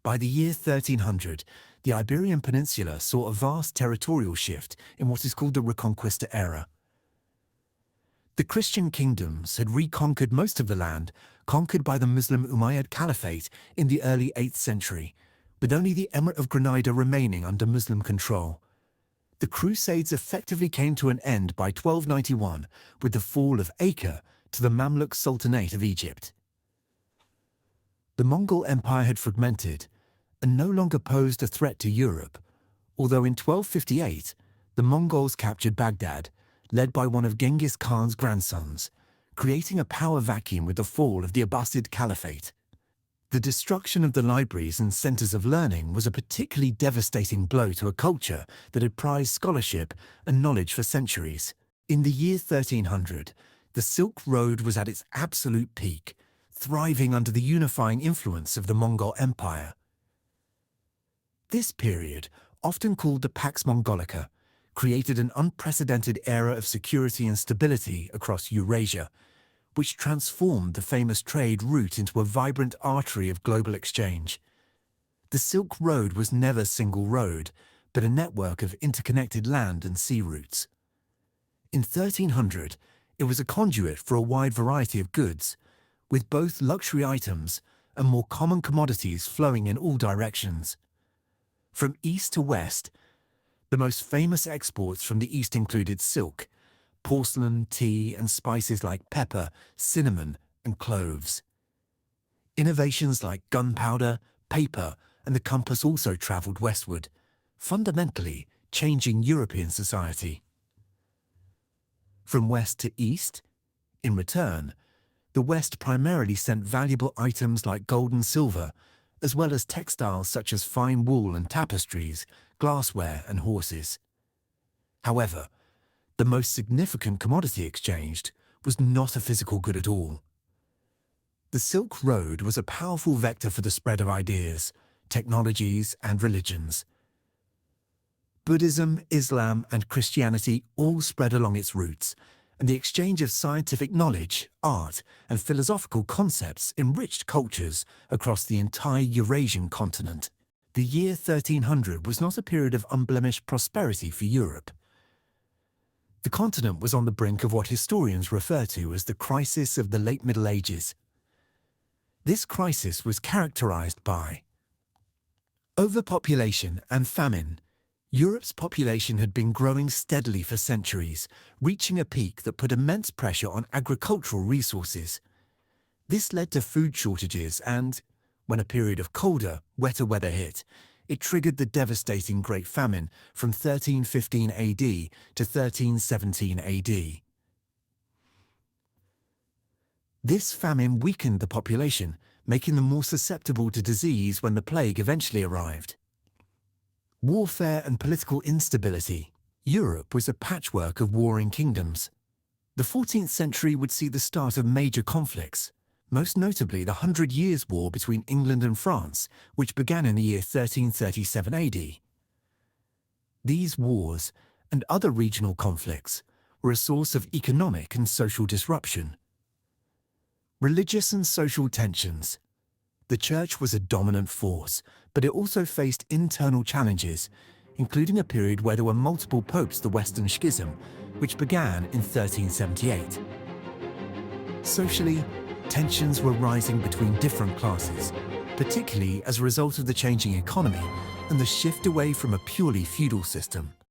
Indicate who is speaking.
Speaker 1: By the year 1300, the Iberian Peninsula saw a vast territorial shift in what is called the Reconquista era. The Christian kingdoms had reconquered most of the land conquered by the Muslim Umayyad Caliphate in the early 8th century, with only the Emirate of Granada remaining under Muslim control. The Crusades effectively came to an end by 1291 with the fall of Acre to the Mamluk Sultanate of Egypt. The Mongol Empire had fragmented and no longer posed a threat to Europe, although in 1258 the Mongols captured Baghdad, led by one of Genghis Khan's grandsons, creating a power vacuum with the fall of the Abbasid Caliphate. The destruction of the libraries and centers of learning was a particularly devastating blow to a culture that had prized scholarship and knowledge for centuries. In the year 1300, the Silk Road was at its absolute peak, thriving under the unifying influence of the Mongol Empire. This period, often called the Pax Mongolica, created an unprecedented era of security and stability across Eurasia, which transformed the famous trade route into a vibrant artery of global exchange. The Silk Road was never a single road, but a network of interconnected land and sea routes. In 1300, it was a conduit for a wide variety of goods, with both luxury items and more common commodities flowing in all directions. From east to west, the most famous exports from the East included silk, porcelain, tea, and spices like pepper, cinnamon, and cloves. Innovations like gunpowder, paper, and the compass also traveled westward, fundamentally changing European society. From west to east, in return, the West primarily sent valuable items like gold and silver, as well as textiles such as fine wool and tapestries, glassware, and horses. However, the most significant commodity exchanged was not a physical good at all. The Silk Road was a powerful vector for the spread of ideas, technologies, and religions. Buddhism, Islam, and Christianity all spread along its routes, and the exchange of scientific knowledge, art, and philosophical concepts enriched cultures across the entire Eurasian continent. The year 1300 was not a period of unblemished prosperity for Europe. The continent was on the brink of what historians refer to as the crisis of the late Middle Ages. This crisis was characterized by overpopulation and famine. Europe's population had been growing steadily for centuries, reaching a peak that put immense pressure on agricultural resources. This led to food shortages and, when a period of colder, wetter weather hit, it triggered the devastating Great Famine from 1315 AD to 1317 AD. This famine weakened the population, making them more susceptible to disease when the plague eventually arrived. Warfare and political instability. Europe was a patchwork of warring kingdoms. The 14th century would see the start of major conflicts, most notably the 100 Years' War between England and France, which began in the year 1337 AD. These wars, and other regional conflicts, were a source of economic and social disruption. Religious and social tensions. The Church was a dominant force, but it also faced internal challenges, including a period where there were multiple popes, the Western Schism, which began in 1378. Socially, tensions were rising between different classes, particularly as a result of the changing economy and the shift away from a purely feudal system.